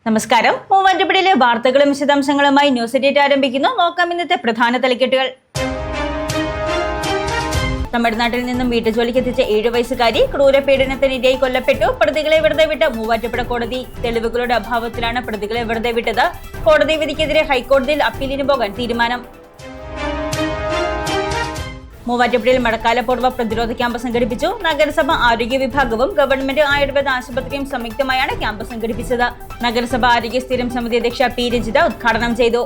നമസ്കാരം. മൂവാറ്റുപുഴയിലെ വാർത്തകളും വിശദാംശങ്ങളുമായി ന്യൂസ് എഡിറ്റ് ആരംഭിക്കുന്നു. നോക്കാം ഇന്നത്തെ പ്രധാന തലക്കെട്ടുകൾ. തമിഴ്നാട്ടിൽ നിന്നും വീട്ടുജോലിക്ക് എത്തിച്ച 7 വയസ്സുകാരി ക്രൂരപീഡനത്തിനിരയായി കൊല്ലപ്പെട്ടു. പ്രതികളെ വെറുതെ വിട്ട മൂവാറ്റുപുഴ കോടതി. തെളിവുകളുടെ അഭാവത്തിലാണ് പ്രതികളെ വെറുതെ വിട്ടത്. കോടതി വിധിക്കെതിരെ ഹൈക്കോടതിയിൽ അപ്പീലിന് പോകാൻ തീരുമാനം. മൂവാറ്റുപുഴയിൽ മഴക്കാലപൂർവ്വ പ്രതിരോധ ക്യാമ്പ് സംഘടിപ്പിച്ചു. നഗരസഭ ആരോഗ്യ വിഭാഗവും ഗവൺമെന്റ് ആയുർവേദ ആശുപത്രിയും സംയുക്തമായാണ് ക്യാമ്പ് സംഘടിപ്പിച്ചത്. നഗരസഭ ആരോഗ്യ സ്ഥിരം സമിതി അധ്യക്ഷ പി രജിത ഉദ്ഘാടനം ചെയ്തു.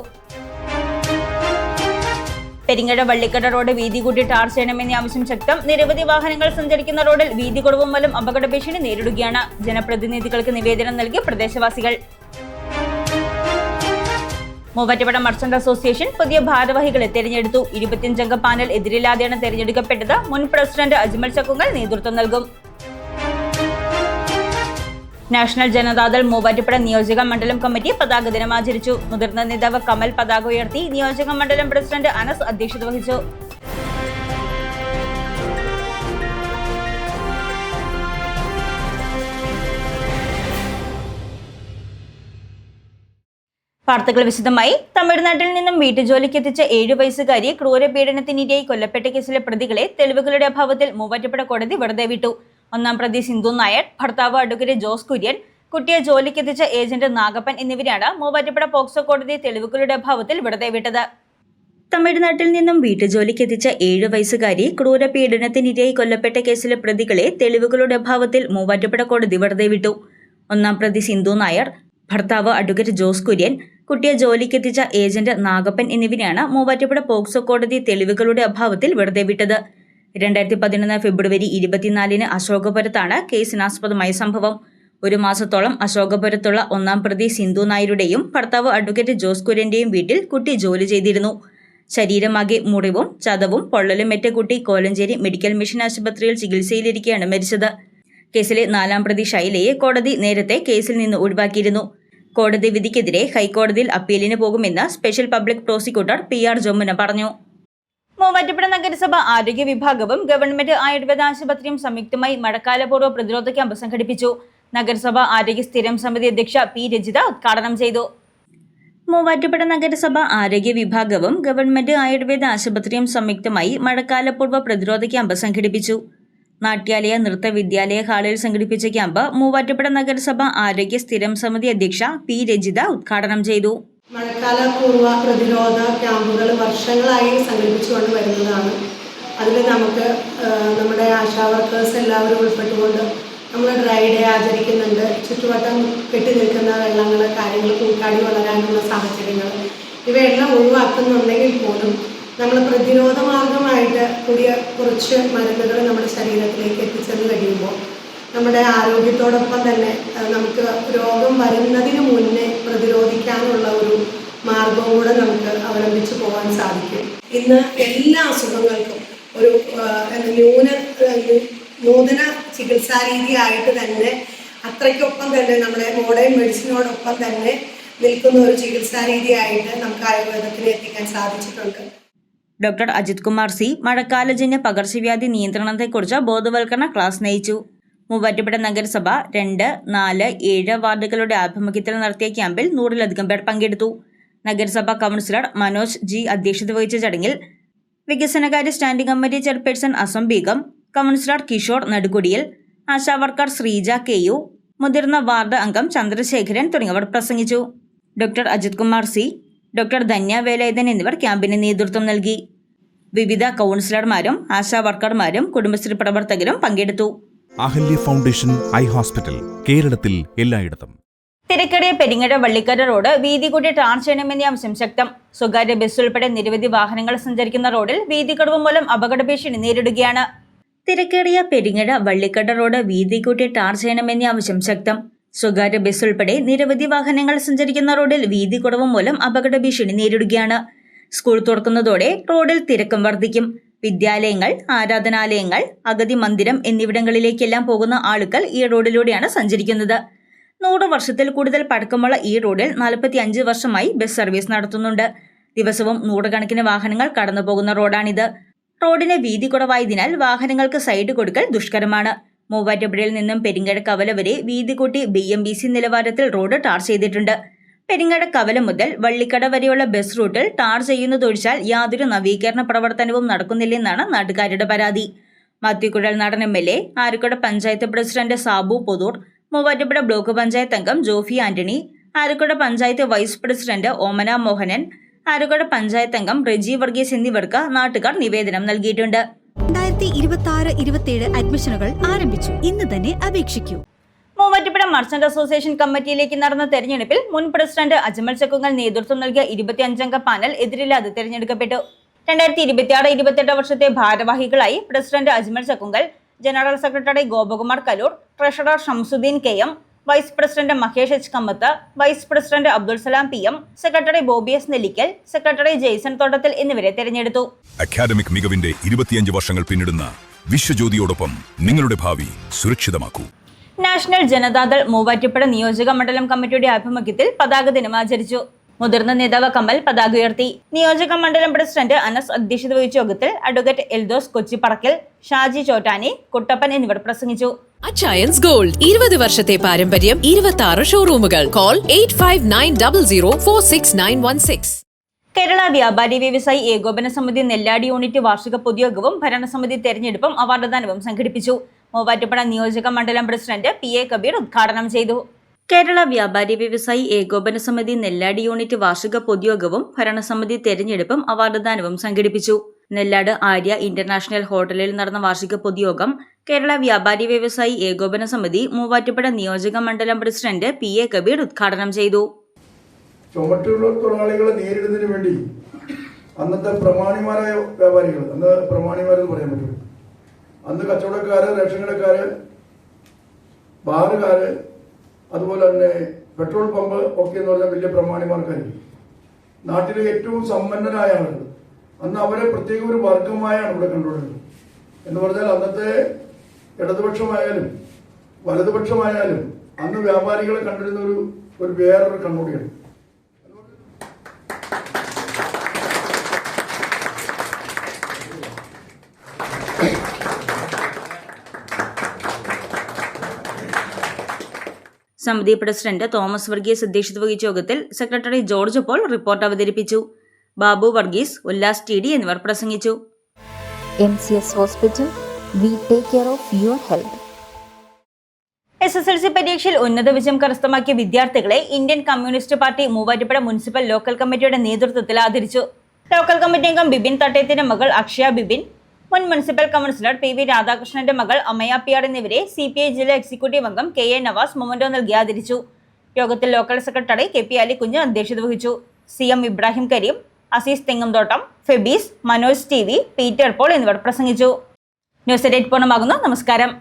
പെരിങ്ങഴ വള്ളിക്കട റോഡ് വീതി കൂട്ടി ടാർ ചെയ്യണമെന്ന ആവശ്യം ശക്തം. നിരവധി വാഹനങ്ങൾ സഞ്ചരിക്കുന്ന റോഡിൽ വീതി കുറവ് മൂലം അപകട ഭീഷണി നേരിടുകയാണ്. ജനപ്രതിനിധികൾക്ക് നിവേദനം നൽകി പ്രദേശവാസികൾ. മൂവാറ്റുപുഴ മർച്ചന്റ് അസോസിയേഷൻ പുതിയ ഭാരവാഹികളെ തെരഞ്ഞെടുത്തു. 25-അംഗ പാനൽ എതിരില്ലാതെയാണ് തെരഞ്ഞെടുക്കപ്പെട്ടത്. മുൻ പ്രസിഡന്റ് അജ്മൽ ചക്കുങ്ങൽ നേതൃത്വം നൽകും. നാഷണൽ ജനതാദൾ മൂവാറ്റുപുഴ നിയോജക മണ്ഡലം കമ്മിറ്റി പതാക ദിനം ആചരിച്ചു. മുതിർന്ന നേതാവ് കമൽ പതാക ഉയർത്തി. നിയോജക മണ്ഡലം പ്രസിഡന്റ് അനസ് അധ്യക്ഷത വഹിച്ചു. വാർത്തകൾ വിശദമായി. തമിഴ്നാട്ടിൽ നിന്നും വീട്ടുജോലിക്ക് എത്തിച്ച 7 വയസ്സുകാരി ക്രൂരപീഡനത്തിനിരയായി കൊല്ലപ്പെട്ട കേസിലെ പ്രതികളെ തെളിവുകളുടെ അഭാവത്തിൽ മൂവാറ്റുപുഴ കോടതി വെറുതെ വിട്ടു. ഒന്നാം പ്രതി സിന്ധു നായർ, ഭർത്താവ് അഡ്വക്കേറ്റ് ജോസ് കുര്യൻ, കുട്ടിയെ ജോലിക്കെത്തിച്ച ഏജന്റ് നാഗപ്പൻ എന്നിവരാണ് മൂവാറ്റുപുഴ പോക്സോ കോടതി തെളിവുകളുടെ അഭാവത്തിൽ വെറുതെ വിട്ടത്. തമിഴ്നാട്ടിൽ നിന്നും വീട്ടുജോലിക്ക് എത്തിച്ച 7 വയസ്സുകാരി ക്രൂരപീഡനത്തിനിരയായി കൊല്ലപ്പെട്ട കേസിലെ പ്രതികളെ തെളിവുകളുടെ അഭാവത്തിൽ മൂവാറ്റുപുഴ കോടതി വെറുതെ വിട്ടു. ഒന്നാം പ്രതി സിന്ധു നായർ, ഭർത്താവ് അഡ്വക്കേറ്റ് ജോസ് കുര്യൻ, കുട്ടിയെ ജോലിക്കെത്തിച്ച ഏജന്റ് നാഗപ്പൻ എന്നിവരെയാണ് മൂവാറ്റുപുഴ പോക്സോ കോടതി തെളിവുകളുടെ അഭാവത്തിൽ വെറുതെ വിട്ടത്. 2011 ഫെബ്രുവരി 24 അശോകപുരത്താണ് കേസിനാസ്പദമായ സംഭവം. 1 മാസത്തോളം അശോകപുരത്തുള്ള ഒന്നാം പ്രതി സിന്ധു നായരുടെയും ഭർത്താവ് അഡ്വക്കേറ്റ് ജോസ് കുര്യന്റെയും വീട്ടിൽ കുട്ടി ജോലി ചെയ്തിരുന്നു. ശരീരമാകെ മുറിവും ചതവും പൊള്ളലുമേറ്റ കുട്ടി കോലഞ്ചേരി മെഡിക്കൽ മിഷൻ ആശുപത്രിയിൽ ചികിത്സയിലിരിക്കെയാണ് മരിച്ചത്. കേസിലെ 4-ാം പ്രതി ഷൈലയെ കോടതി നേരത്തെ കേസിൽ നിന്ന് ഒഴിവാക്കിയിരുന്നു. കോടതി വിധിക്കെതിരെ ഹൈക്കോടതിയിൽ അപ്പീലിന് പോകുമെന്ന് special public prosecutor PR Jamuna പറഞ്ഞു. മൂവാറ്റുപുഴ നഗരസഭ ആരോഗ്യ വിഭാഗവും ഗവൺമെന്റ് ആയുർവേദ ആശുപത്രിയും സംയുക്തമായി മഴക്കാലപൂർവ്വ പ്രതിരോധ ക്യാമ്പ് സംഘടിപ്പിച്ചു. നഗരസഭ ആരോഗ്യ സ്ഥിരം സമിതി അധ്യക്ഷ പി രജിത ഉദ്ഘാടനം ചെയ്തു. മൂവാറ്റുപുഴ നഗരസഭ ആരോഗ്യ വിഭാഗവും ഗവൺമെന്റ് ആയുർവേദ ആശുപത്രിയും സംയുക്തമായി മഴക്കാലപൂർവ്വ പ്രതിരോധ ക്യാമ്പ് സംഘടിപ്പിച്ചു. നാട്യാലയ നൃത്ത വിദ്യാലയ ഹാളിൽ സംഘടിപ്പിച്ച ക്യാമ്പ് മൂവാറ്റുപുഴ നഗരസഭ ആരോഗ്യ സ്ഥിരം സമിതി അധ്യക്ഷ പി രജിത ഉദ്ഘാടനം ചെയ്തു. മഴക്കാലപൂർവ്വ പ്രതിരോധ ക്യാമ്പുകൾ വർഷങ്ങളായി സംഘടിപ്പിച്ചുകൊണ്ട് വരുന്നതാണ്. അതിൽ നമുക്ക് നമ്മുടെ ആശാ വർക്കേഴ്സ് എല്ലാവരും ഉൾപ്പെട്ടുകൊണ്ട് നമ്മൾ ഡ്രൈ ഡേ ആചരിക്കുന്നുണ്ട്. ചുറ്റുവട്ടം കെട്ടി നിൽക്കുന്ന വെള്ളങ്ങൾ, കാര്യങ്ങൾ കൂട്ടാടി വളരാനുള്ള സാഹചര്യങ്ങൾ ഇവയെല്ലാം ഒഴിവാക്കുന്നുണ്ടെങ്കിൽ പോലും നമ്മൾ പ്രതിരോധ മാർഗമായിട്ട് കുറച്ച് മരുന്നുകൾ നമ്മുടെ ശരീരത്തിലേക്ക് എത്തിച്ചെന്ന് കഴിയുമ്പോൾ നമ്മുടെ ആരോഗ്യത്തോടൊപ്പം തന്നെ നമുക്ക് രോഗം വരുന്നതിന് മുന്നേ പ്രതിരോധിക്കാനുള്ള ഒരു മാർഗവും കൂടെ നമുക്ക് അവലംബിച്ച് പോകാൻ സാധിക്കും. ഇന്ന് എല്ലാ അസുഖങ്ങൾക്കും ഒരു നൂതന ചികിത്സാ രീതിയായിട്ട് തന്നെ അത്രയ്ക്കൊപ്പം തന്നെ നമ്മുടെ മോഡേൺ മെഡിസിനോടൊപ്പം തന്നെ നിൽക്കുന്ന ഒരു ചികിത്സാ രീതിയായിട്ട് നമുക്ക് ആയുർവേദത്തിനെ എത്തിക്കാൻ സാധിച്ചിട്ടുണ്ട്. ഡോക്ടർ അജിത് കുമാർ സി മഴക്കാലജന്യ പകർച്ചവ്യാധി നിയന്ത്രണത്തെക്കുറിച്ച് ബോധവൽക്കരണ ക്ലാസ് നയിച്ചു. മൂവാറ്റുപുഴ നഗരസഭ 2, 4, 7 വാർഡുകളുടെ ആഭിമുഖ്യത്തിൽ നടത്തിയ ക്യാമ്പിൽ 100-ലധികം പേർ പങ്കെടുത്തു. നഗരസഭാ കൗൺസിലർ മനോജ് ജി അധ്യക്ഷത വഹിച്ച ചടങ്ങിൽ വികസനകാര്യ standing committee chairperson Asam Beegum, councillor Kishore Nadukudiyil, ASHA worker Sreeja KU, മുതിർന്ന വാർഡ് അംഗം ചന്ദ്രശേഖരൻ തുടങ്ങിയവർ പ്രസംഗിച്ചു. Doctor Ajith Kumar C, doctor Dhanya Velayudhan എന്നിവർ ക്യാമ്പിന് നേതൃത്വം നൽകി. വിവിധ കൗൺസിലർമാരും ആശാ വർക്കർമാരും കുടുംബശ്രീ പ്രവർത്തകരും പങ്കെടുത്തു. അഹല്യ ഫൗണ്ടേഷൻ ഐ ഹോസ്പിറ്റൽ, കേരളത്തിൽ എല്ലായിടത്തും. തിരക്കേറിയ പെരിങ്ങഴ വള്ളിക്കര റോഡ് വീതി കൂട്ടി ടാർ ചെയ്യണമെന്ന ആവശ്യം ശക്തം. സ്വകാര്യ ബസ് ഉൾപ്പെടെ നിരവധി വാഹനങ്ങൾ സഞ്ചരിക്കുന്ന റോഡിൽ വീതിക്കടവ് മൂലം അപകട ഭീഷണി നേരിടുകയാണ്. തിരക്കേറിയ പെരിങ്ങഴ വള്ളിക്കട റോഡ് വീതി കൂട്ടി ടാർ ചെയ്യണമെന്ന ആവശ്യം ശക്തം. സ്വകാര്യ ബസ് ഉൾപ്പെടെ നിരവധി വാഹനങ്ങൾ സഞ്ചരിക്കുന്ന റോഡിൽ വീതി കുറവ് മൂലം അപകട ഭീഷണി നേരിടുകയാണ്. സ്കൂൾ തുറക്കുന്നതോടെ റോഡിൽ തിരക്കും വർദ്ധിക്കും. വിദ്യാലയങ്ങൾ, ആരാധനാലയങ്ങൾ, അഗതി മന്ദിരം എന്നിവിടങ്ങളിലേക്കെല്ലാം പോകുന്ന ആളുകൾ ഈ റോഡിലൂടെയാണ് സഞ്ചരിക്കുന്നത്. 100 വർഷത്തിൽ കൂടുതൽ പഴക്കമുള്ള ഈ റോഡിൽ 45 വർഷമായി ബസ് സർവീസ് നടത്തുന്നുണ്ട്. ദിവസവും 100 കണക്കിന് വാഹനങ്ങൾ കടന്നുപോകുന്ന റോഡാണിത്. റോഡിന് വീതി കുറവായതിനാൽ വാഹനങ്ങൾക്ക് സൈഡ് കൊടുക്കൽ ദുഷ്കരമാണ്. മൂവാറ്റുപുഴയിൽ നിന്നും പെരിങ്ങാട് കവല വരെ വീതി കൂട്ടി BMBC നിലവാരത്തിൽ റോഡ് ടാർ ചെയ്തിട്ടുണ്ട്. പെരിങ്ങാട് കവല മുതൽ വള്ളിക്കട വരെയുള്ള ബസ് റൂട്ടിൽ ടാർ ചെയ്യുന്നതൊഴിച്ചാൽ യാതൊരു നവീകരണ പ്രവർത്തനവും നടക്കുന്നില്ലെന്നാണ് നാട്ടുകാരുടെ പരാതി. Mathew Kuzhalnadan MLA, Arukkada panchayat president Sabu Pothoor, Muvattupuzha block panchayat അംഗം ജോഫി ആന്റണി, ആരുക്കട പഞ്ചായത്ത് വൈസ് പ്രസിഡന്റ് ഓമന മോഹനൻ, ആരുക്കട പഞ്ചായത്ത് അംഗം റെജി വർഗീസ് എന്നിവർക്ക് നാട്ടുകാർ നിവേദനം നൽകിയിട്ടുണ്ട്. 2026-27 അഡ്മിഷനുകൾ ആരംഭിച്ചു. ഇന്ന് തന്നെ അപേക്ഷിക്കൂ. മൂവാറ്റുപുഴ മർച്ചന്റ് അസോസിയേഷൻ കമ്മിറ്റിയിലേക്ക് നടന്ന തെരഞ്ഞെടുപ്പിൽ മുൻ പ്രസിഡന്റ് അജ്മൽ ചക്കുങ്ങൽ നേതൃത്വം നൽകിയ 25-അംഗ പാനൽ എതിരില്ലാതെ തെരഞ്ഞെടുക്കപ്പെട്ടു. 2026-28 വർഷത്തെ ഭാരവാഹികളായി president Ajmal Chakkungal, general secretary Gopakumar Kaloor, treasurer Shamsuddin KM, vice president Mahesh H. Kammath, vice president Abdul Salam PM, secretary Bobby S. Nellikkal, secretary Jaison Thottathil എന്നിവരെ തെരഞ്ഞെടുത്തു. അക്കാദമിക് മികവിന്റെ 25 വർഷങ്ങൾ പിന്നിടുന്ന വിശ്വജ്യോതിയോടൊപ്പം നിങ്ങളുടെ ഭാവി സുരക്ഷിതമാക്കൂ. നാഷണൽ ജനതാദൾ മൂവാറ്റുപുഴ നിയോജക മണ്ഡലം കമ്മിറ്റിയുടെ ആഭിമുഖ്യത്തിൽ പതാക ദിനം ആചരിച്ചു. മുതിർന്ന നേതാവ് കമൽ പതാക ഉയർത്തി. നിയോജക മണ്ഡലം പ്രസിഡന്റ് അനസ് അധ്യക്ഷത വഹിച്ച യോഗത്തിൽ അഡ്വക്കേറ്റ് എൽദോസ് കൊച്ചിപ്പറക്കൽ, ഷാജി ചോറ്റാനി, കുട്ടപ്പൻ എന്നിവർ പ്രസംഗിച്ചു. അച്ചയൻസ് ഗോൾഡ് 20 വർഷത്തെ പാരമ്പര്യം, 26 ഷോറൂമുകൾ. കോൾ 8590046916. കേരള വ്യാപാരി വ്യവസായി ഏകോപന സമിതി നെല്ലാടി യൂണിറ്റ് വാർഷിക പൊതുയോഗവും ഭരണസമിതി തെരഞ്ഞെടുപ്പും അവാർഡ്ദാനവും സംഘടിപ്പിച്ചു. മൂവാറ്റുപുഴ നിയോജക മണ്ഡലം പ്രസിഡന്റ് PA കബീർ ഉദ്ഘാടനം ചെയ്തു. കേരള വ്യാപാരി വ്യവസായി ഏകോപന സമിതി നെല്ലാടി യൂണിറ്റ് വാർഷിക പൊതുയോഗവും ഭരണസമിതി തെരഞ്ഞെടുപ്പും അവാർഡ്ദാനവും സംഘടിപ്പിച്ചു. നെല്ലാട് ആര്യ ഇന്റർനാഷണൽ ഹോട്ടലിൽ നടന്ന വാർഷിക പൊതുയോഗം കേരള വ്യാപാരി വ്യവസായി ഏകോപന സമിതി മൂവാറ്റുപുഴ നിയോജക മണ്ഡലം പ്രസിഡന്റ് PA കബീർ ഉദ്ഘാടനം ചെയ്തു. ചുമട്ടുതൊഴിലാളികളെ നേരിടുന്നതിന് വേണ്ടി അന്നത്തെ പ്രമാണിമാരായ വ്യാപാരികൾ, അന്ന് പ്രമാണിമാരെന്ന് പറയാൻ പറ്റും, അന്ന് കച്ചവടക്കാര്, റേഷൻ കടക്കാര്, ബാറുകാര്, അതുപോലെ തന്നെ പെട്രോൾ പമ്പ് ഒക്കെ എന്ന് പറഞ്ഞാൽ വലിയ പ്രമാണിമാർക്കായിരിക്കും. നാട്ടിലെ ഏറ്റവും സമ്പന്നരായ ആളുകൾ, അന്ന് അവരെ പ്രത്യേക ഒരു വർഗമായാണ് ഇവിടെ കണ്ടുകൊണ്ടിരുന്നത്. എന്ന് പറഞ്ഞാൽ അന്നത്തെ ഇടതുപക്ഷമായാലും വലതുപക്ഷമായാലും അന്ന് വ്യാപാരികളെ കണ്ടിരുന്ന ഒരു വേറൊരു കണ്ണൂടിയാണ്. സമിതി പ്രസിഡന്റ് തോമസ് വർഗീസ് അധ്യക്ഷത വഹിച്ച യോഗത്തിൽ സെക്രട്ടറി ജോർജ് പോൾ റിപ്പോർട്ട് അവതരിപ്പിച്ചു. ബാബു വർഗീസ്, ഉല്ലാസ് TD എന്നിവർ പ്രസംഗിച്ചു. MCS Hospital, we take care of your health. SSLC പരീക്ഷയിൽ ഉന്നത വിജയം കരസ്ഥമാക്കിയ വിദ്യാർത്ഥികളെ Indian communist party Muvattupuzha municipal local കമ്മിറ്റിയുടെ നേതൃത്വത്തിൽ ആദരിച്ചു. ലോക്കൽ കമ്മിറ്റി അംഗം ബിബിൻ തട്ടയത്തിന്റെ മകൾ അക്ഷയ ബിബിൻ, മുൻ മുനിസിപ്പൽ കൗൺസിലർ PV രാധാകൃഷ്ണന്റെ മകൾ അമയ PR എന്നിവരെ CPI ജില്ലാ എക്സിക്യൂട്ടീവ് അംഗം KA നവാസ് മൊമന്റോ നൽകി ആദരിച്ചു. യോഗത്തിൽ ലോക്കൽ സെക്രട്ടറി KP അലിക്കുഞ്ഞ് അധ്യക്ഷത വഹിച്ചു. CM Ibrahim Kareem, Azeez Thengumthottam, Febees, Manoj TV, Peter Paul എന്നിവർ പ്രസംഗിച്ചു. ന്യൂസ് 8 പൂർണ്ണമാകുന്നു. നമസ്കാരം.